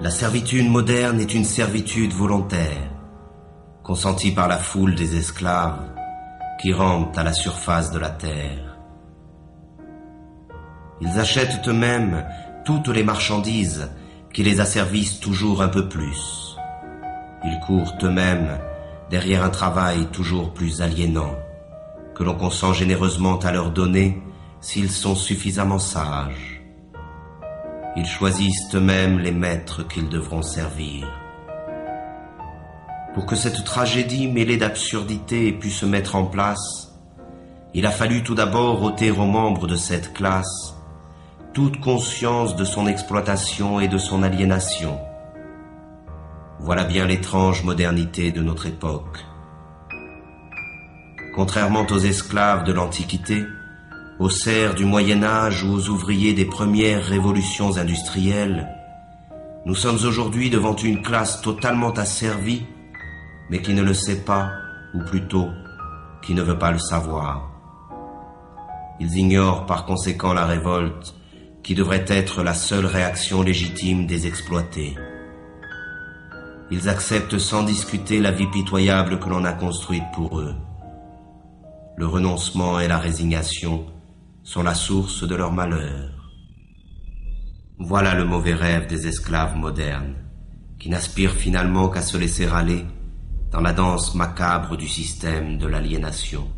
La servitude moderne est une servitude volontaire, consentie par la foule des esclaves qui rampent à la surface de la terre. Ils achètent eux-mêmes toutes les marchandises qui les asservissent toujours un peu plus. Ils courent eux-mêmes derrière un travail toujours plus aliénant, que l'on consent généreusement à leur donner s'ils sont suffisamment sages. Ils choisissent eux-mêmes les maîtres qu'ils devront servir. Pour que cette tragédie mêlée d'absurdité ait pu se mettre en place, il a fallu tout d'abord ôter aux membres de cette classe toute conscience de son exploitation et de son aliénation. Voilà bien l'étrange modernité de notre époque. Contrairement aux esclaves de l'Antiquité, aux serfs du Moyen-Âge ou aux ouvriers des premières révolutions industrielles, nous sommes aujourd'hui devant une classe totalement asservie, mais qui ne le sait pas, ou plutôt, qui ne veut pas le savoir. Ils ignorent par conséquent la révolte, qui devrait être la seule réaction légitime des exploités. Ils acceptent sans discuter la vie pitoyable que l'on a construite pour eux. Le renoncement et la résignation sont la source de leur malheur. Voilà le mauvais rêve des esclaves modernes, qui n'aspirent finalement qu'à se laisser aller dans la danse macabre du système de l'aliénation.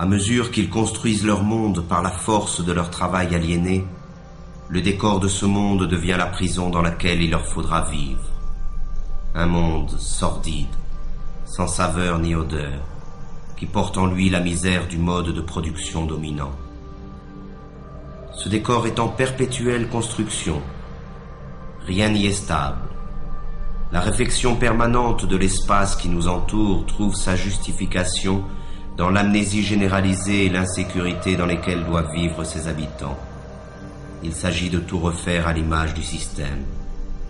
À mesure qu'ils construisent leur monde par la force de leur travail aliéné, le décor de ce monde devient la prison dans laquelle il leur faudra vivre. Un monde sordide, sans saveur ni odeur, qui porte en lui la misère du mode de production dominant. Ce décor est en perpétuelle construction. Rien n'y est stable. La réflexion permanente de l'espace qui nous entoure trouve sa justification dans l'amnésie généralisée et l'insécurité dans lesquelles doivent vivre ses habitants. Il s'agit de tout refaire à l'image du système.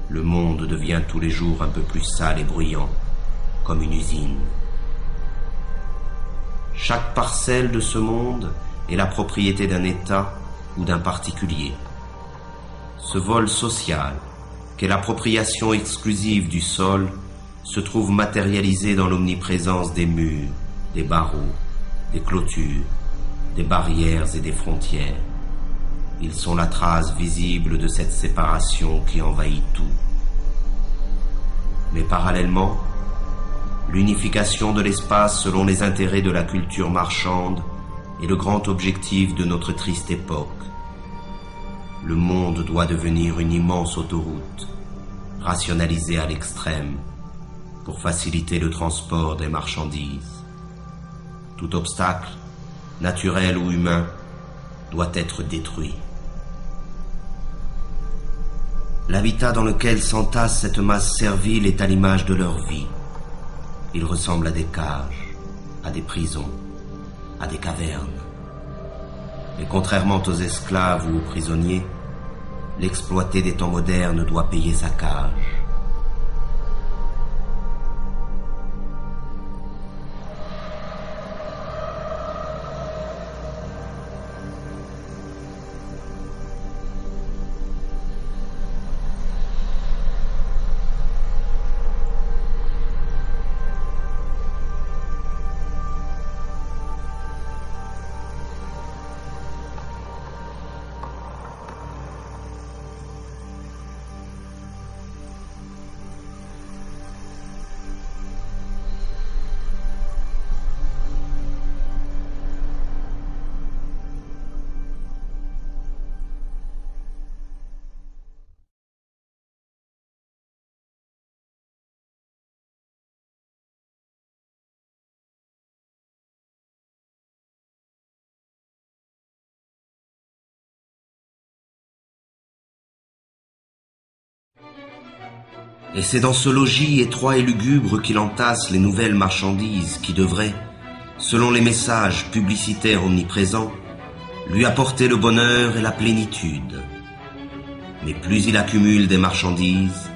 Le monde devient tous les jours un peu plus sale et bruyant, comme une usine. Chaque parcelle de ce monde est la propriété d'un État ou d'un particulier. Ce vol social, qu'est l'appropriation exclusive du sol, se trouve matérialisé dans l'omniprésence des murs, des barreaux, des clôtures, des barrières et des frontières. Ils sont la trace visible de cette séparation qui envahit tout. Mais parallèlement, l'unification de l'espace selon les intérêts de la culture marchande est le grand objectif de notre triste époque. Le monde doit devenir une immense autoroute, rationalisée à l'extrême, pour faciliter le transport des marchandises. Tout obstacle, naturel ou humain, doit être détruit. L'habitat dans lequel s'entasse cette masse servile est à l'image de leur vie. Il ressemble à des cages, à des prisons, à des cavernes. Mais contrairement aux esclaves ou aux prisonniers, l'exploité des temps modernes doit payer sa cage. Et c'est dans ce logis étroit et lugubre qu'il entasse les nouvelles marchandises qui devraient, selon les messages publicitaires omniprésents, lui apporter le bonheur et la plénitude. Mais plus il accumule des marchandises,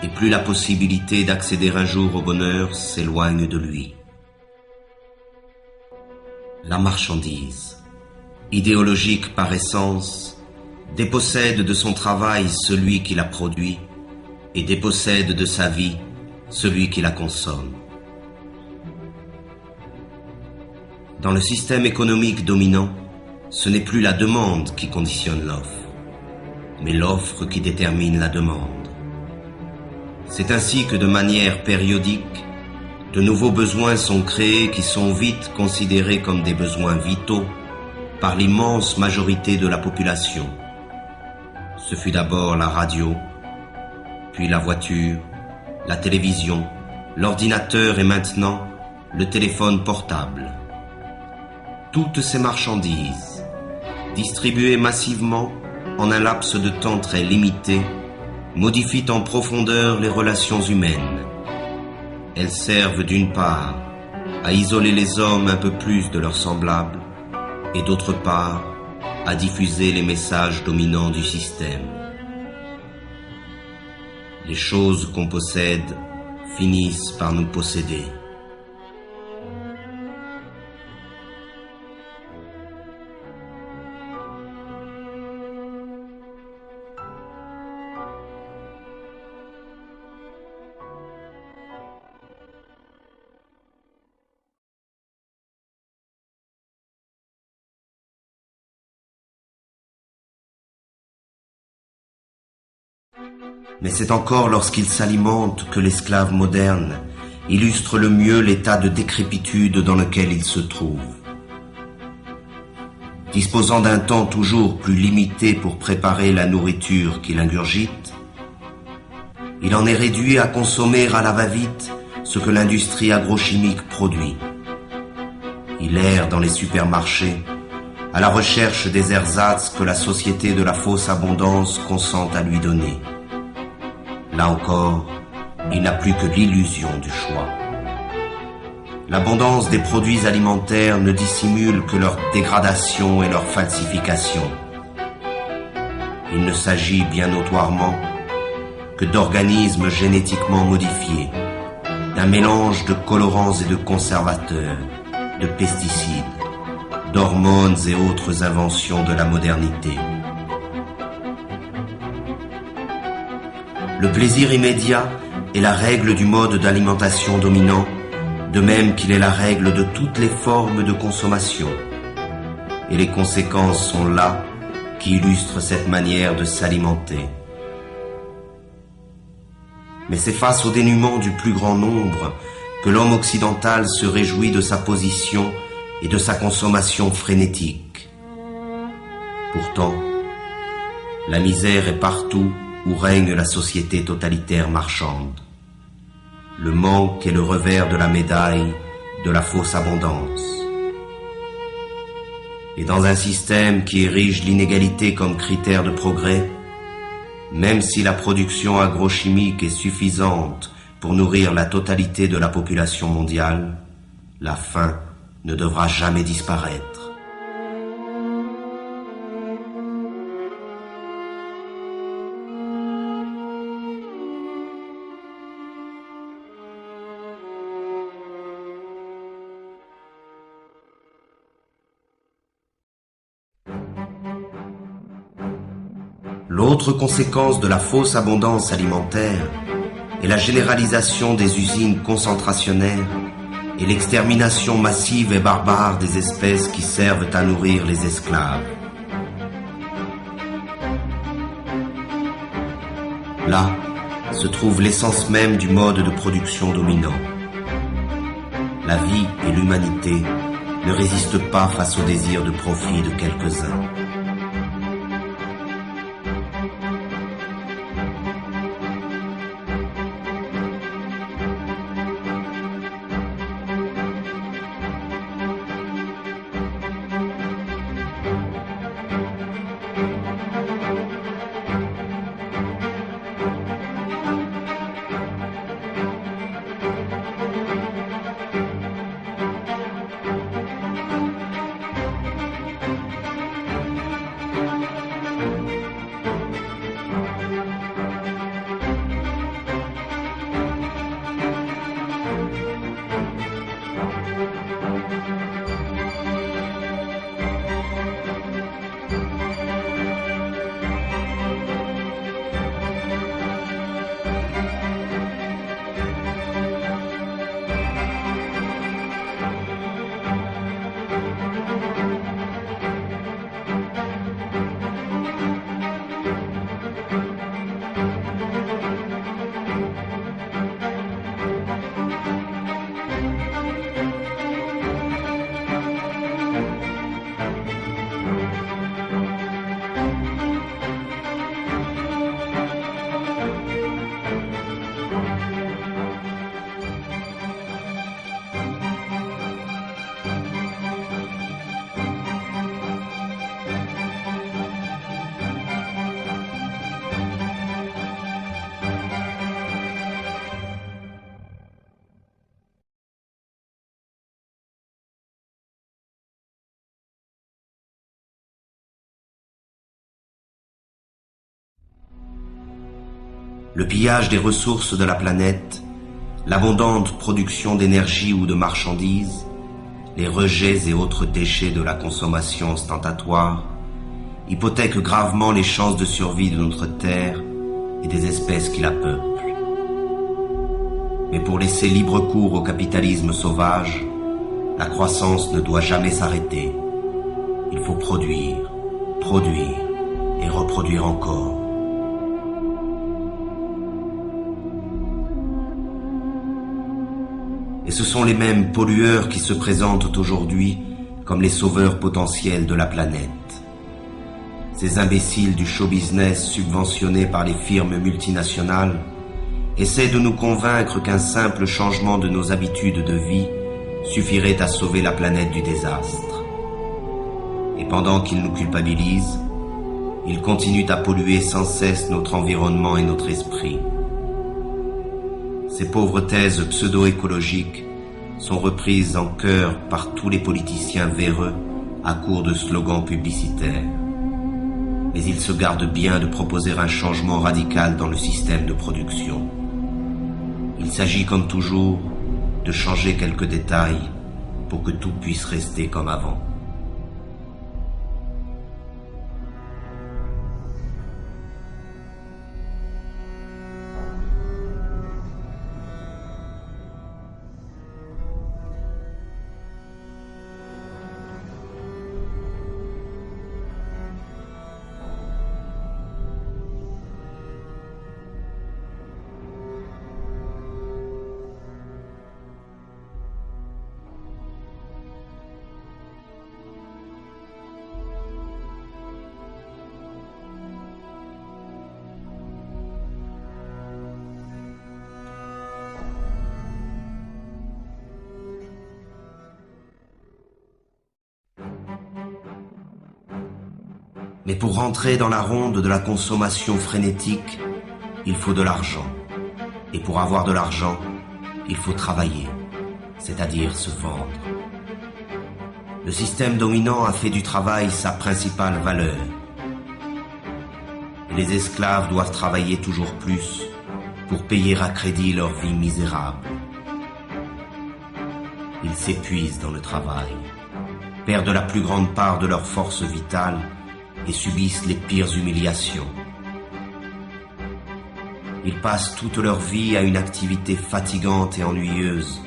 et plus la possibilité d'accéder un jour au bonheur s'éloigne de lui. La marchandise, idéologique par essence, dépossède de son travail celui qui la produit et dépossède de sa vie celui qui la consomme. Dans le système économique dominant, ce n'est plus la demande qui conditionne l'offre, mais l'offre qui détermine la demande. C'est ainsi que de manière périodique, de nouveaux besoins sont créés qui sont vite considérés comme des besoins vitaux par l'immense majorité de la population. Ce fut d'abord la radio, puis la voiture, la télévision, l'ordinateur et maintenant le téléphone portable. Toutes ces marchandises, distribuées massivement en un laps de temps très limité, modifient en profondeur les relations humaines. Elles servent d'une part à isoler les hommes un peu plus de leurs semblables et d'autre part à diffuser les messages dominants du système. Les choses qu'on possède finissent par nous posséder. Mais c'est encore lorsqu'il s'alimente que l'esclave moderne illustre le mieux l'état de décrépitude dans lequel il se trouve. Disposant d'un temps toujours plus limité pour préparer la nourriture qu'il ingurgite, il en est réduit à consommer à la va-vite ce que l'industrie agrochimique produit. Il erre dans les supermarchés à la recherche des ersatz que la société de la fausse abondance consent à lui donner. Là encore, il n'a plus que l'illusion du choix. L'abondance des produits alimentaires ne dissimule que leur dégradation et leur falsification. Il ne s'agit bien notoirement que d'organismes génétiquement modifiés, d'un mélange de colorants et de conservateurs, de pesticides, d'hormones et autres inventions de la modernité. Le plaisir immédiat est la règle du mode d'alimentation dominant, de même qu'il est la règle de toutes les formes de consommation. Et les conséquences sont là qui illustrent cette manière de s'alimenter. Mais c'est face au dénuement du plus grand nombre que l'homme occidental se réjouit de sa position et de sa consommation frénétique. Pourtant, la misère est partout où règne la société totalitaire marchande. Le manque est le revers de la médaille de la fausse abondance. Et dans un système qui érige l'inégalité comme critère de progrès, même si la production agrochimique est suffisante pour nourrir la totalité de la population mondiale, la faim ne devra jamais disparaître. L'autre conséquence de la fausse abondance alimentaire est la généralisation des usines concentrationnaires et l'extermination massive et barbare des espèces qui servent à nourrir les esclaves. Là se trouve l'essence même du mode de production dominant. La vie et l'humanité ne résistent pas face au désir de profit de quelques-uns. Le pillage des ressources de la planète, l'abondante production d'énergie ou de marchandises, les rejets et autres déchets de la consommation ostentatoire hypothèquent gravement les chances de survie de notre Terre et des espèces qui la peuplent. Mais pour laisser libre cours au capitalisme sauvage, la croissance ne doit jamais s'arrêter. Il faut produire, produire et reproduire encore. Et ce sont les mêmes pollueurs qui se présentent aujourd'hui comme les sauveurs potentiels de la planète. Ces imbéciles du show business subventionnés par les firmes multinationales essaient de nous convaincre qu'un simple changement de nos habitudes de vie suffirait à sauver la planète du désastre. Et pendant qu'ils nous culpabilisent, ils continuent à polluer sans cesse notre environnement et notre esprit. Ces pauvres thèses pseudo-écologiques sont reprises en chœur par tous les politiciens véreux à court de slogans publicitaires. Mais ils se gardent bien de proposer un changement radical dans le système de production. Il s'agit comme toujours de changer quelques détails pour que tout puisse rester comme avant. Mais pour rentrer dans la ronde de la consommation frénétique, il faut de l'argent. Et pour avoir de l'argent, il faut travailler, c'est-à-dire se vendre. Le système dominant a fait du travail sa principale valeur. Et les esclaves doivent travailler toujours plus pour payer à crédit leur vie misérable. Ils s'épuisent dans le travail, perdent la plus grande part de leur force vitale et subissent les pires humiliations. Ils passent toute leur vie à une activité fatigante et ennuyeuse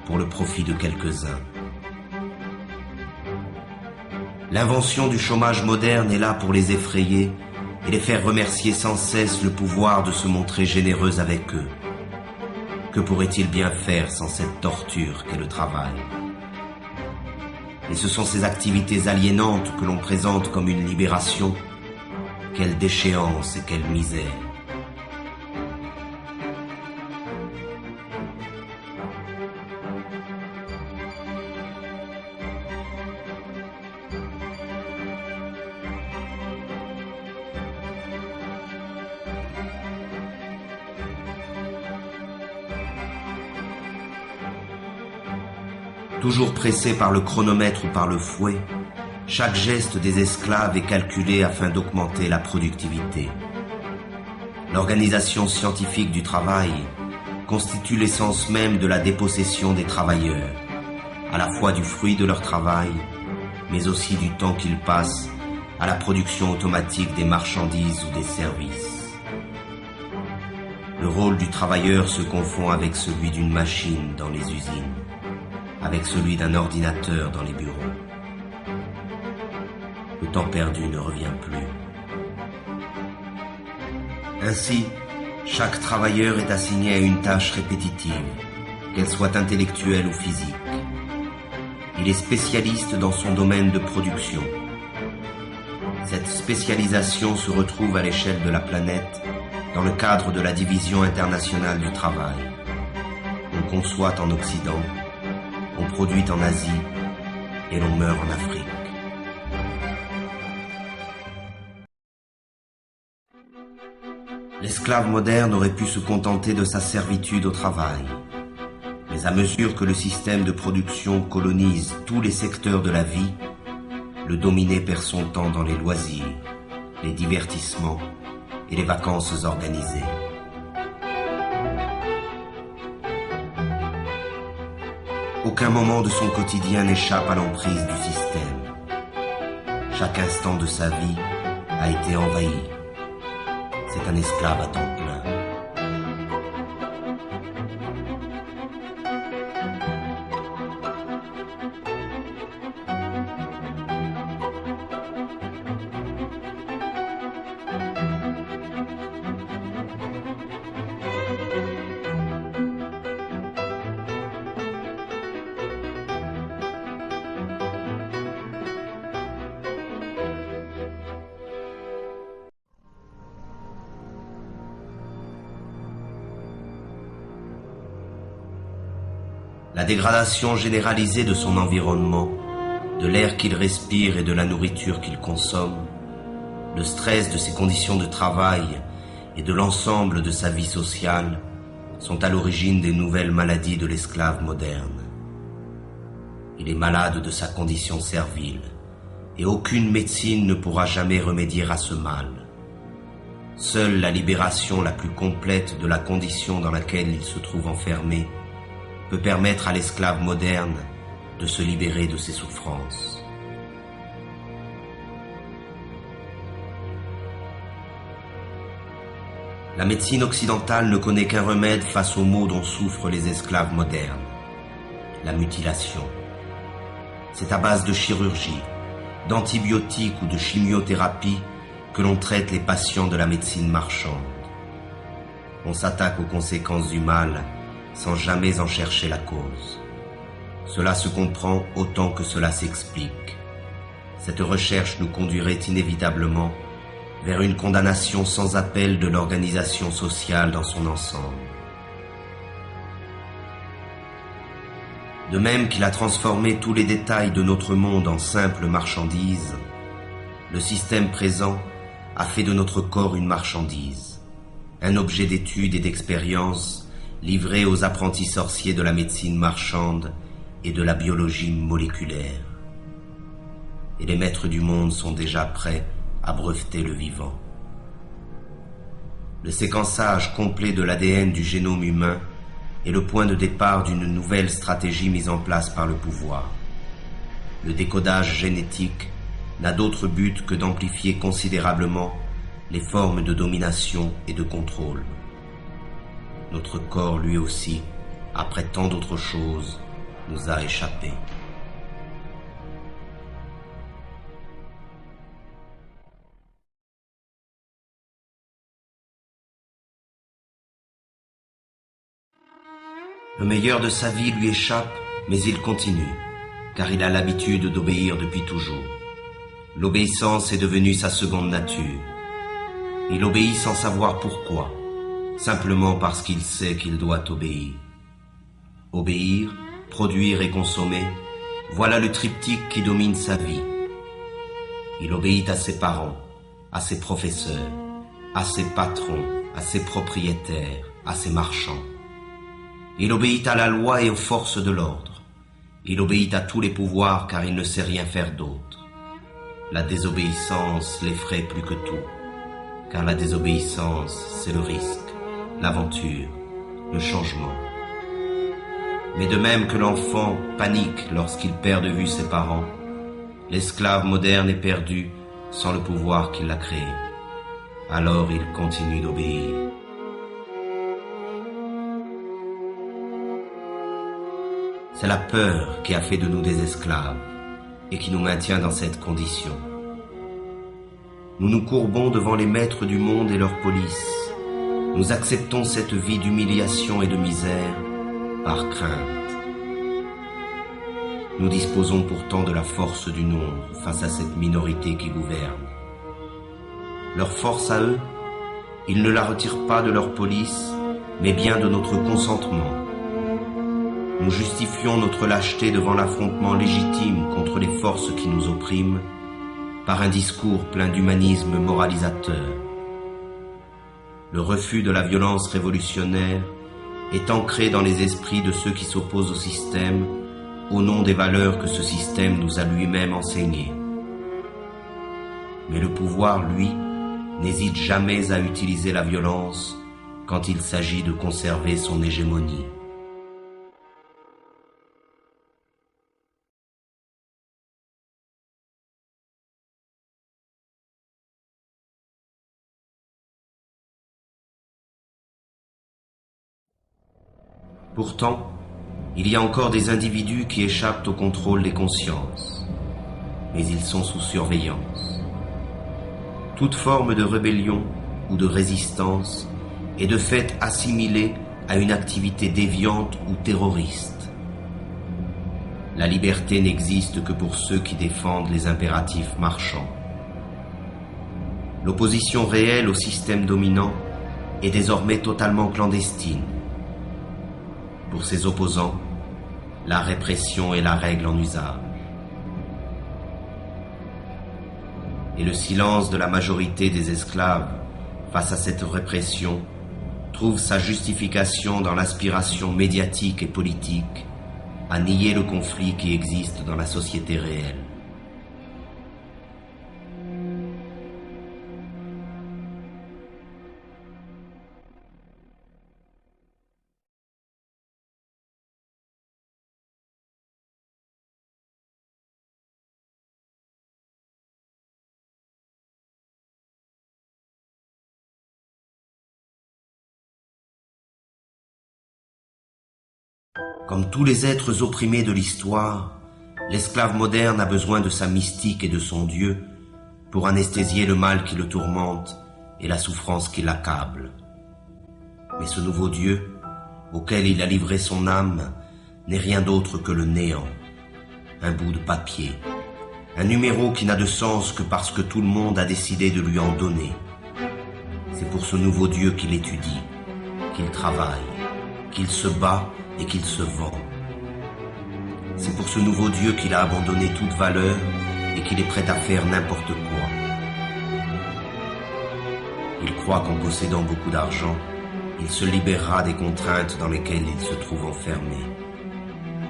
pour le profit de quelques-uns. L'invention du chômage moderne est là pour les effrayer et les faire remercier sans cesse le pouvoir de se montrer généreux avec eux. Que pourraient-ils bien faire sans cette torture qu'est le travail ? Et ce sont ces activités aliénantes que l'on présente comme une libération. Quelle déchéance et quelle misère. Toujours pressés par le chronomètre ou par le fouet, chaque geste des esclaves est calculé afin d'augmenter la productivité. L'organisation scientifique du travail constitue l'essence même de la dépossession des travailleurs, à la fois du fruit de leur travail, mais aussi du temps qu'ils passent à la production automatique des marchandises ou des services. Le rôle du travailleur se confond avec celui d'une machine dans les usines, avec celui d'un ordinateur dans les bureaux. Le temps perdu ne revient plus. Ainsi, chaque travailleur est assigné à une tâche répétitive, qu'elle soit intellectuelle ou physique. Il est spécialiste dans son domaine de production. Cette spécialisation se retrouve à l'échelle de la planète dans le cadre de la Division internationale du travail. On conçoit en Occident, on produit en Asie et l'on meurt en Afrique. L'esclave moderne aurait pu se contenter de sa servitude au travail. Mais à mesure que le système de production colonise tous les secteurs de la vie, le dominé perd son temps dans les loisirs, les divertissements et les vacances organisées. Aucun moment de son quotidien n'échappe à l'emprise du système. Chaque instant de sa vie a été envahi. C'est un esclave à temps plein. La dégradation généralisée de son environnement, de l'air qu'il respire et de la nourriture qu'il consomme, le stress de ses conditions de travail et de l'ensemble de sa vie sociale sont à l'origine des nouvelles maladies de l'esclave moderne. Il est malade de sa condition servile et aucune médecine ne pourra jamais remédier à ce mal. Seule la libération la plus complète de la condition dans laquelle il se trouve enfermé peut permettre à l'esclave moderne de se libérer de ses souffrances. La médecine occidentale ne connaît qu'un remède face aux maux dont souffrent les esclaves modernes, la mutilation. C'est à base de chirurgie, d'antibiotiques ou de chimiothérapie que l'on traite les patients de la médecine marchande. On s'attaque aux conséquences du mal sans jamais en chercher la cause. Cela se comprend autant que cela s'explique. Cette recherche nous conduirait inévitablement vers une condamnation sans appel de l'organisation sociale dans son ensemble. De même qu'il a transformé tous les détails de notre monde en simples marchandises, le système présent a fait de notre corps une marchandise, un objet d'étude et d'expérience livré aux apprentis sorciers de la médecine marchande et de la biologie moléculaire. Et les maîtres du monde sont déjà prêts à breveter le vivant. Le séquençage complet de l'ADN du génome humain est le point de départ d'une nouvelle stratégie mise en place par le pouvoir. Le décodage génétique n'a d'autre but que d'amplifier considérablement les formes de domination et de contrôle. Notre corps, lui aussi, après tant d'autres choses, nous a échappé. Le meilleur de sa vie lui échappe, mais il continue, car il a l'habitude d'obéir depuis toujours. L'obéissance est devenue sa seconde nature. Il obéit sans savoir pourquoi, simplement parce qu'il sait qu'il doit obéir. Obéir, produire et consommer, voilà le triptyque qui domine sa vie. Il obéit à ses parents, à ses professeurs, à ses patrons, à ses propriétaires, à ses marchands. Il obéit à la loi et aux forces de l'ordre. Il obéit à tous les pouvoirs car il ne sait rien faire d'autre. La désobéissance l'effraie plus que tout, car la désobéissance, c'est le risque, l'aventure, le changement. Mais de même que l'enfant panique lorsqu'il perd de vue ses parents, l'esclave moderne est perdu sans le pouvoir qui l'a créé. Alors il continue d'obéir. C'est la peur qui a fait de nous des esclaves et qui nous maintient dans cette condition. Nous nous courbons devant les maîtres du monde et leur police. Nous acceptons cette vie d'humiliation et de misère par crainte. Nous disposons pourtant de la force du nombre face à cette minorité qui gouverne. Leur force à eux, ils ne la retirent pas de leur police, mais bien de notre consentement. Nous justifions notre lâcheté devant l'affrontement légitime contre les forces qui nous oppriment par un discours plein d'humanisme moralisateur. Le refus de la violence révolutionnaire est ancré dans les esprits de ceux qui s'opposent au système au nom des valeurs que ce système nous a lui-même enseignées. Mais le pouvoir, lui, n'hésite jamais à utiliser la violence quand il s'agit de conserver son hégémonie. Pourtant, il y a encore des individus qui échappent au contrôle des consciences, mais ils sont sous surveillance. Toute forme de rébellion ou de résistance est de fait assimilée à une activité déviante ou terroriste. La liberté n'existe que pour ceux qui défendent les impératifs marchands. L'opposition réelle au système dominant est désormais totalement clandestine. Pour ses opposants, la répression est la règle en usage. Et le silence de la majorité des esclaves face à cette répression trouve sa justification dans l'aspiration médiatique et politique à nier le conflit qui existe dans la société réelle. Comme tous les êtres opprimés de l'histoire, l'esclave moderne a besoin de sa mystique et de son Dieu pour anesthésier le mal qui le tourmente et la souffrance qui l'accable. Mais ce nouveau Dieu, auquel il a livré son âme, n'est rien d'autre que le néant, un bout de papier, un numéro qui n'a de sens que parce que tout le monde a décidé de lui en donner. C'est pour ce nouveau Dieu qu'il étudie, qu'il travaille, qu'il se bat et qu'il se vend. C'est pour ce nouveau Dieu qu'il a abandonné toute valeur et qu'il est prêt à faire n'importe quoi. Il croit qu'en possédant beaucoup d'argent, il se libérera des contraintes dans lesquelles il se trouve enfermé,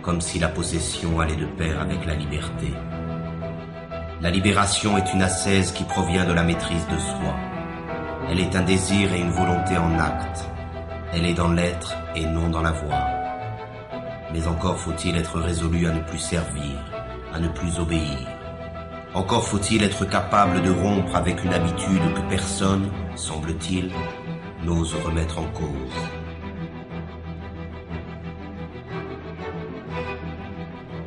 comme si la possession allait de pair avec la liberté. La libération est une ascèse qui provient de la maîtrise de soi. Elle est un désir et une volonté en acte. Elle est dans l'être et non dans l'avoir. Mais encore faut-il être résolu à ne plus servir, à ne plus obéir. Encore faut-il être capable de rompre avec une habitude que personne, semble-t-il, n'ose remettre en cause.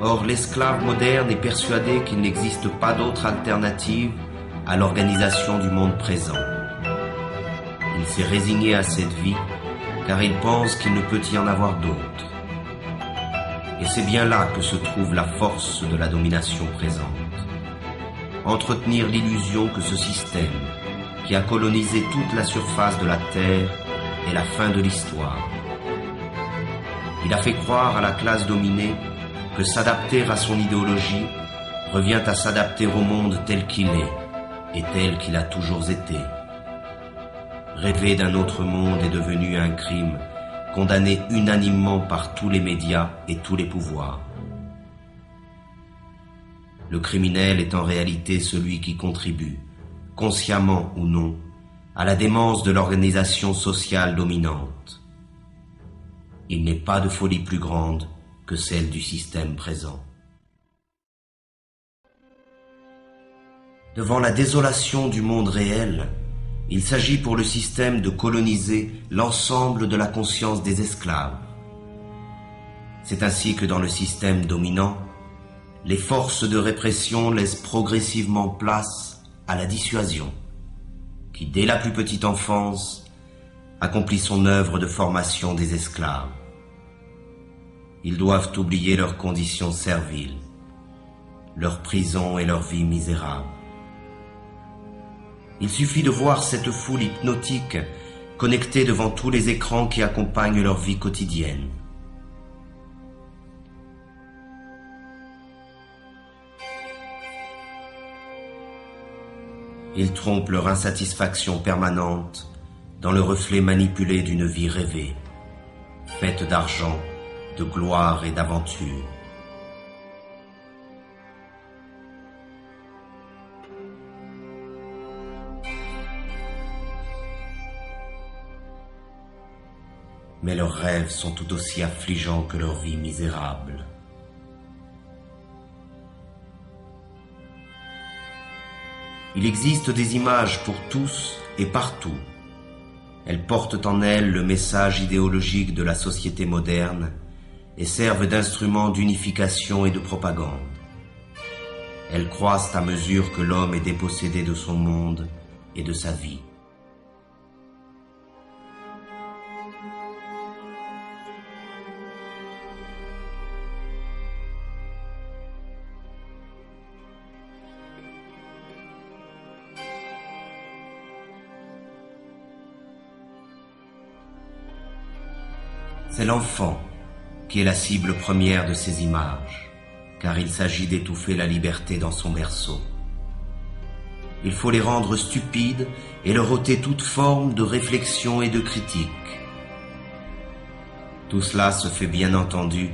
Or, l'esclave moderne est persuadé qu'il n'existe pas d'autre alternative à l'organisation du monde présent. Il s'est résigné à cette vie car il pense qu'il ne peut y en avoir d'autre. Et c'est bien là que se trouve la force de la domination présente. Entretenir l'illusion que ce système, qui a colonisé toute la surface de la Terre, est la fin de l'histoire. Il a fait croire à la classe dominée que s'adapter à son idéologie revient à s'adapter au monde tel qu'il est et tel qu'il a toujours été. Rêver d'un autre monde est devenu un crime condamné unanimement par tous les médias et tous les pouvoirs. Le criminel est en réalité celui qui contribue, consciemment ou non, à la démence de l'organisation sociale dominante. Il n'est pas de folie plus grande que celle du système présent. Devant la désolation du monde réel, il s'agit pour le système de coloniser l'ensemble de la conscience des esclaves. C'est ainsi que dans le système dominant, les forces de répression laissent progressivement place à la dissuasion, qui dès la plus petite enfance accomplit son œuvre de formation des esclaves. Ils doivent oublier leurs conditions serviles, leur prison et leur vie misérable. Il suffit de voir cette foule hypnotique connectée devant tous les écrans qui accompagnent leur vie quotidienne. Ils trompent leur insatisfaction permanente dans le reflet manipulé d'une vie rêvée, faite d'argent, de gloire et d'aventure. Mais leurs rêves sont tout aussi affligeants que leur vie misérable. Il existe des images pour tous et partout. Elles portent en elles le message idéologique de la société moderne et servent d'instruments d'unification et de propagande. Elles croissent à mesure que l'homme est dépossédé de son monde et de sa vie. C'est l'enfant qui est la cible première de ces images, car il s'agit d'étouffer la liberté dans son berceau. Il faut les rendre stupides et leur ôter toute forme de réflexion et de critique. Tout cela se fait bien entendu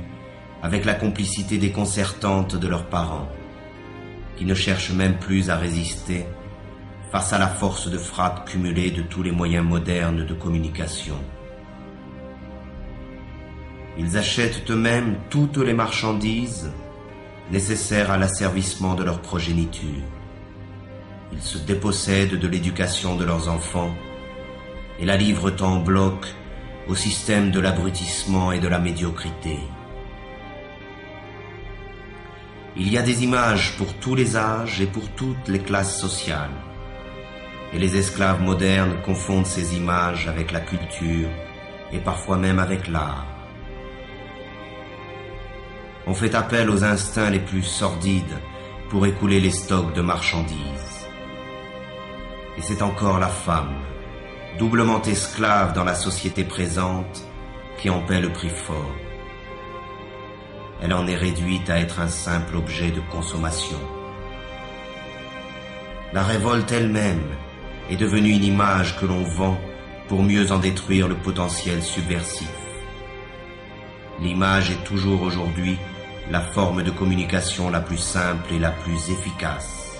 avec la complicité déconcertante de leurs parents, qui ne cherchent même plus à résister face à la force de frappe cumulée de tous les moyens modernes de communication. Ils achètent eux-mêmes toutes les marchandises nécessaires à l'asservissement de leur progéniture. Ils se dépossèdent de l'éducation de leurs enfants et la livrent en bloc au système de l'abrutissement et de la médiocrité. Il y a des images pour tous les âges et pour toutes les classes sociales. Et les esclaves modernes confondent ces images avec la culture et parfois même avec l'art. On fait appel aux instincts les plus sordides pour écouler les stocks de marchandises. Et c'est encore la femme, doublement esclave dans la société présente, qui en paie le prix fort. Elle en est réduite à être un simple objet de consommation. La révolte elle-même est devenue une image que l'on vend pour mieux en détruire le potentiel subversif. L'image est toujours aujourd'hui la forme de communication la plus simple et la plus efficace.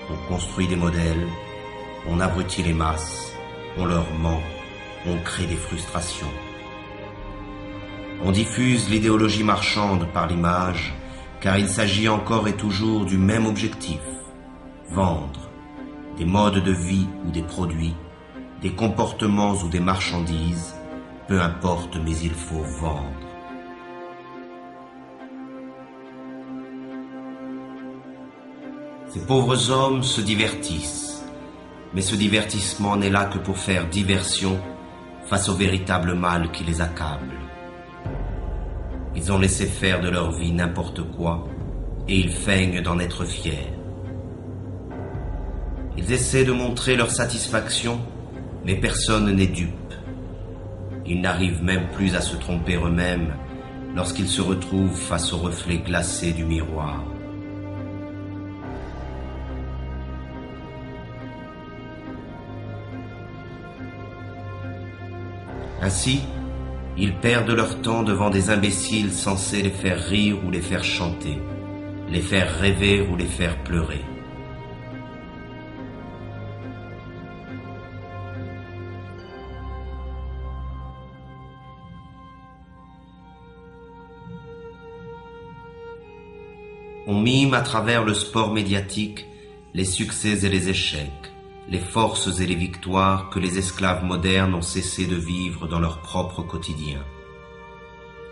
On construit des modèles, on abrutit les masses, on leur ment, on crée des frustrations. On diffuse l'idéologie marchande par l'image, car il s'agit encore et toujours du même objectif: vendre des modes de vie ou des produits, des comportements ou des marchandises, peu importe, mais il faut vendre. Ces pauvres hommes se divertissent, mais ce divertissement n'est là que pour faire diversion face au véritable mal qui les accable. Ils ont laissé faire de leur vie n'importe quoi et ils feignent d'en être fiers. Ils essaient de montrer leur satisfaction, mais personne n'est dupe. Ils n'arrivent même plus à se tromper eux-mêmes lorsqu'ils se retrouvent face au reflet glacé du miroir. Ainsi, ils perdent leur temps devant des imbéciles censés les faire rire ou les faire chanter, les faire rêver ou les faire pleurer. On mime à travers le sport médiatique les succès et les échecs, les forces et les victoires que les esclaves modernes ont cessé de vivre dans leur propre quotidien.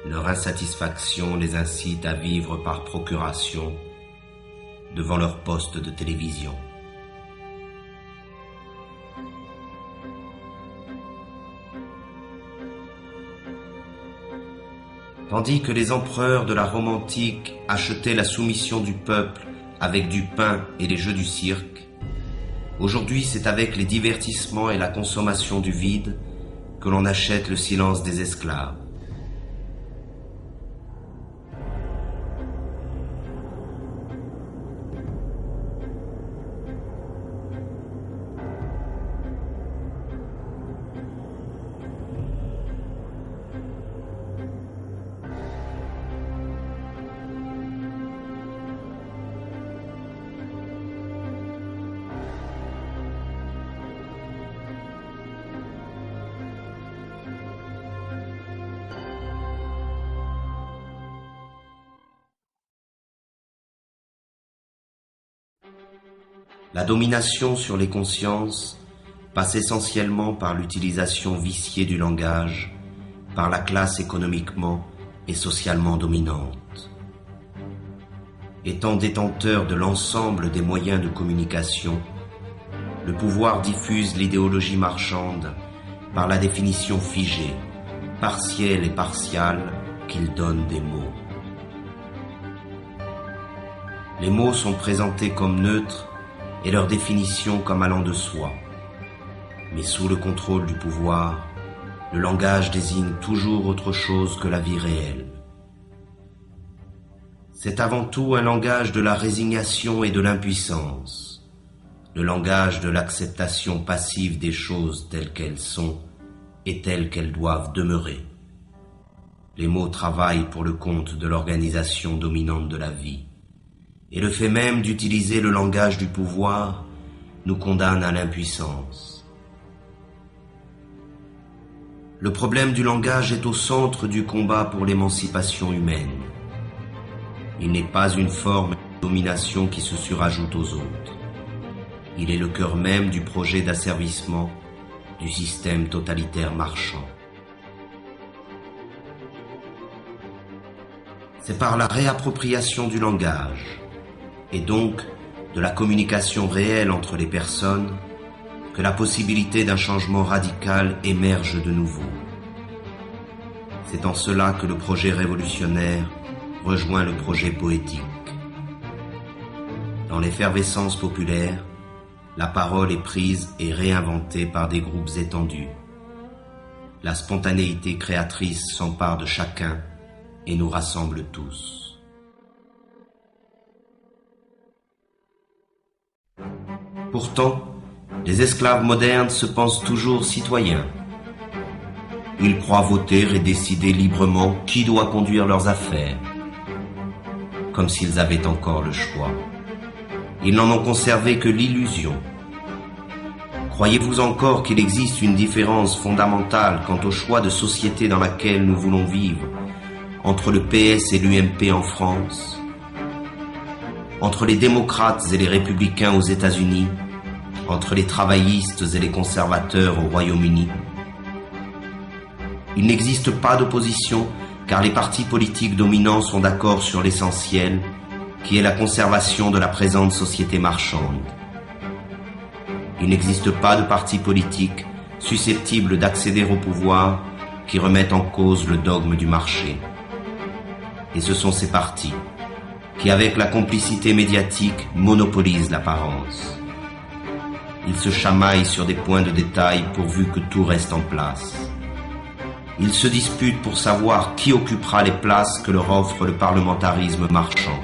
Leur insatisfaction les incite à vivre par procuration devant leur poste de télévision. Tandis que les empereurs de la Rome antique achetaient la soumission du peuple avec du pain et les jeux du cirque, aujourd'hui c'est avec les divertissements et la consommation du vide que l'on achète le silence des esclaves. La domination sur les consciences passe essentiellement par l'utilisation viciée du langage par la classe économiquement et socialement dominante. Étant détenteur de l'ensemble des moyens de communication, le pouvoir diffuse l'idéologie marchande par la définition figée, partielle et partiale qu'il donne des mots. Les mots sont présentés comme neutres et leur définition comme allant de soi. Mais sous le contrôle du pouvoir, le langage désigne toujours autre chose que la vie réelle. C'est avant tout un langage de la résignation et de l'impuissance, le langage de l'acceptation passive des choses telles qu'elles sont et telles qu'elles doivent demeurer. Les mots travaillent pour le compte de l'organisation dominante de la vie. Et le fait même d'utiliser le langage du pouvoir nous condamne à l'impuissance. Le problème du langage est au centre du combat pour l'émancipation humaine. Il n'est pas une forme de domination qui se surajoute aux autres. Il est le cœur même du projet d'asservissement du système totalitaire marchand. C'est par la réappropriation du langage, et donc de la communication réelle entre les personnes, que la possibilité d'un changement radical émerge de nouveau. C'est en cela que le projet révolutionnaire rejoint le projet poétique. Dans l'effervescence populaire, la parole est prise et réinventée par des groupes étendus. La spontanéité créatrice s'empare de chacun et nous rassemble tous. Pourtant, les esclaves modernes se pensent toujours citoyens. Ils croient voter et décider librement qui doit conduire leurs affaires, comme s'ils avaient encore le choix. Ils n'en ont conservé que l'illusion. Croyez-vous encore qu'il existe une différence fondamentale quant au choix de société dans laquelle nous voulons vivre entre le PS et l'UMP en France, entre les démocrates et les républicains aux États-Unis, entre les travaillistes et les conservateurs au Royaume-Uni? Il n'existe pas d'opposition car les partis politiques dominants sont d'accord sur l'essentiel, qui est la conservation de la présente société marchande. Il n'existe pas de parti politique susceptible d'accéder au pouvoir qui remettent en cause le dogme du marché. Et ce sont ces partis qui, avec la complicité médiatique, monopolisent l'apparence. Ils se chamaillent sur des points de détail pourvu que tout reste en place. Ils se disputent pour savoir qui occupera les places que leur offre le parlementarisme marchand.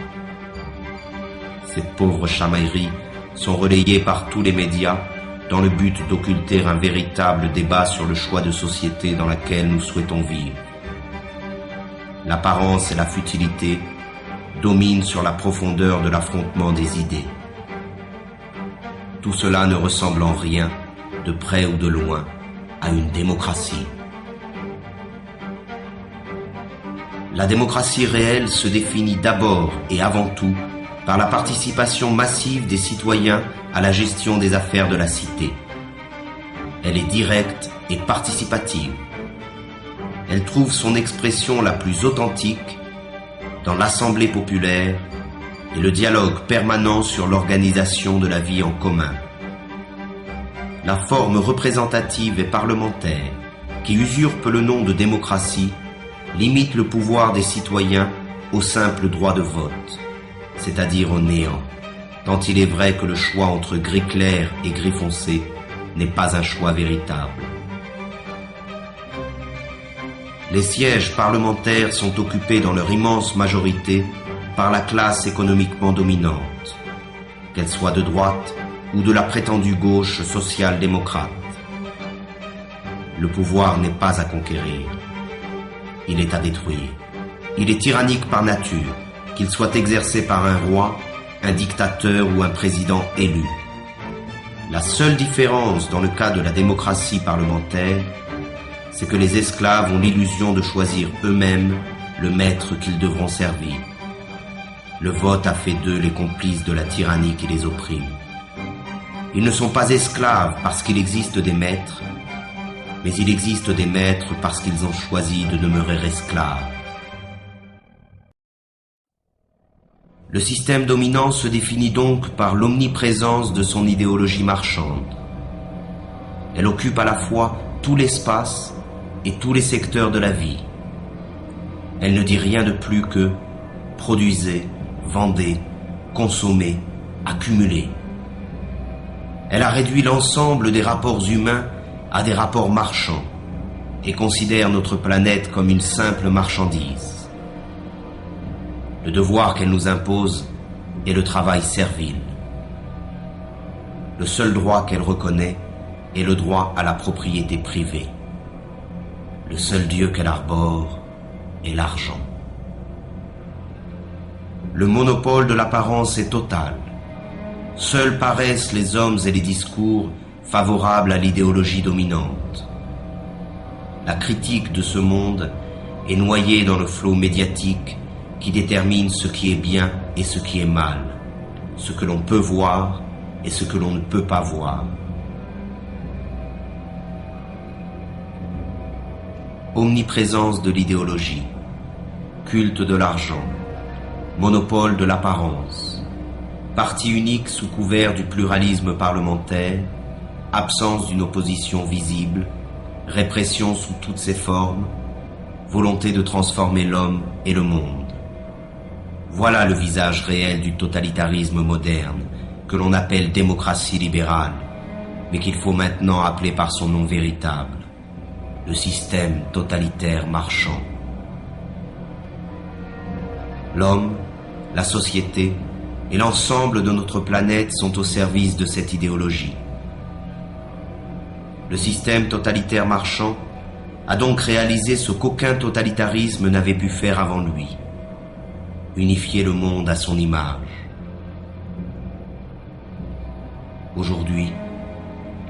Ces pauvres chamailleries sont relayées par tous les médias dans le but d'occulter un véritable débat sur le choix de société dans laquelle nous souhaitons vivre. L'apparence et la futilité dominent sur la profondeur de l'affrontement des idées. Tout cela ne ressemble en rien, de près ou de loin, à une démocratie. La démocratie réelle se définit d'abord et avant tout par la participation massive des citoyens à la gestion des affaires de la cité. Elle est directe et participative. Elle trouve son expression la plus authentique dans l'assemblée populaire et le dialogue permanent sur l'organisation de la vie en commun. La forme représentative et parlementaire, qui usurpe le nom de démocratie, limite le pouvoir des citoyens au simple droit de vote, c'est-à-dire au néant, tant il est vrai que le choix entre gris clair et gris foncé n'est pas un choix véritable. Les sièges parlementaires sont occupés dans leur immense majorité par la classe économiquement dominante, qu'elle soit de droite ou de la prétendue gauche social-démocrate. Le pouvoir n'est pas à conquérir, il est à détruire. Il est tyrannique par nature, qu'il soit exercé par un roi, un dictateur ou un président élu. La seule différence dans le cas de la démocratie parlementaire, c'est que les esclaves ont l'illusion de choisir eux-mêmes le maître qu'ils devront servir. Le vote a fait d'eux les complices de la tyrannie qui les opprime. Ils ne sont pas esclaves parce qu'il existe des maîtres, mais il existe des maîtres parce qu'ils ont choisi de demeurer esclaves. Le système dominant se définit donc par l'omniprésence de son idéologie marchande. Elle occupe à la fois tout l'espace et tous les secteurs de la vie. Elle ne dit rien de plus que « produisez, vendez, consommez, accumulez ». Elle a réduit l'ensemble des rapports humains à des rapports marchands et considère notre planète comme une simple marchandise. Le devoir qu'elle nous impose est le travail servile. Le seul droit qu'elle reconnaît est le droit à la propriété privée. Le seul Dieu qu'elle arbore est l'argent. Le monopole de l'apparence est total. Seuls paraissent les hommes et les discours favorables à l'idéologie dominante. La critique de ce monde est noyée dans le flot médiatique qui détermine ce qui est bien et ce qui est mal, ce que l'on peut voir et ce que l'on ne peut pas voir. Omniprésence de l'idéologie, culte de l'argent, monopole de l'apparence, parti unique sous couvert du pluralisme parlementaire, absence d'une opposition visible, répression sous toutes ses formes, volonté de transformer l'homme et le monde. Voilà le visage réel du totalitarisme moderne, que l'on appelle démocratie libérale, mais qu'il faut maintenant appeler par son nom véritable, le système totalitaire marchand. L'homme, la société et l'ensemble de notre planète sont au service de cette idéologie. Le système totalitaire marchand a donc réalisé ce qu'aucun totalitarisme n'avait pu faire avant lui: unifier le monde à son image. Aujourd'hui,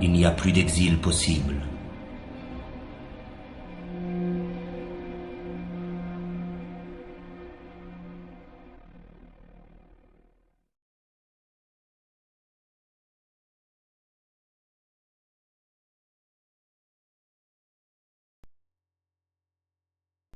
il n'y a plus d'exil possible.